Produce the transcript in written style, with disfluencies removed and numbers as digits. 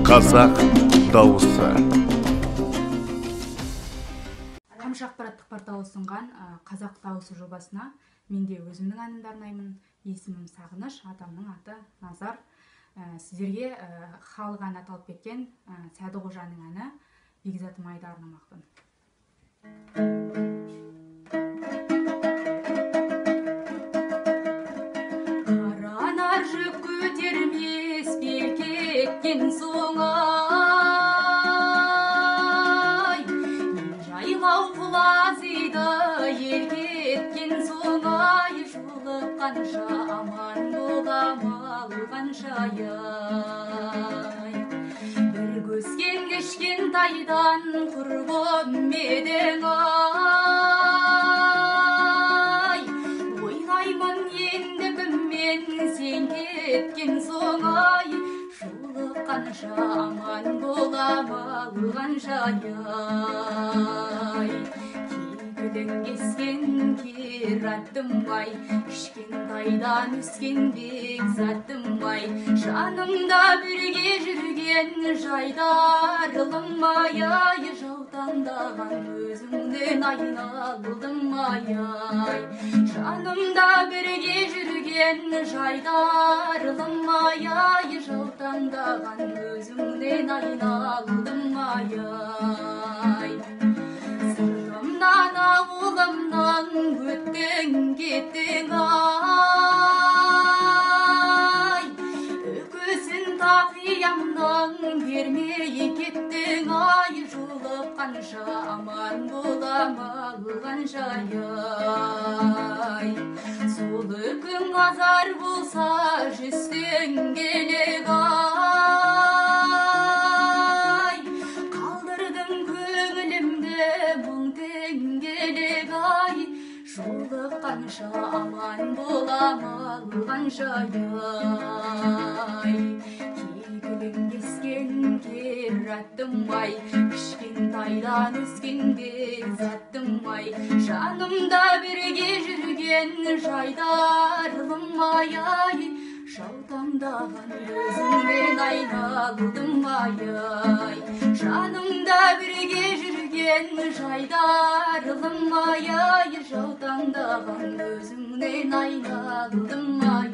Қазақ дауысы. Тамшы ақпараттық порталы ұсынған Қазақ дауысы жобасына мен де өзімнің әнімді арнаймын. Есімім Сағыныш, атамның аты Назар. Сіздерге халық әні аталып кеткен Сәдіқожаның әні Бекзатым айды арнамақпын. Қаранар жүк көтермес бел кеткен соң ай, жайлау құлазиды ел кеткен соң ай, жолыққанша аман боламал қаншай. Бір көзген кішкентайдан құрбым едің ай, ойлаймын енді кіммен сен кеткен соң ай, жолыққанша аман боламал қаншай. Кегілін кескен кер аттым-ай, кішкентайдан өскен Бекзатым-ай, жанымда бірге жүрген жайдарылым-ай, жаутаңдаған өзіңнен айналдым-ай. Жанымда бірге жүрген жайдарылым-ай, жаутаңдаған өзіңнен айналдым-ай. Сыртымнан ауылымнан өттің кеттің ай, өкөсін тақиямнан бермей кеттің ай, жолыққанша аман боламал қаншай. Сол үкің азар болса жүзсең келек ай, қалдырдың көңілімді мұң теңгелек ай, жолыққанша аман боламал қаншай. Кегілін кескен кер аттым-ай, кішкентайдан өскен Бекзатым-ай, жанымда бірге жүрген жайдарылым-ай, жаутаңдаған өзіңнен айналдым-ай. Жанымда бірге жүрген жайдарылым-ай, жаутаңдаған өзіңнен айналдым-ай.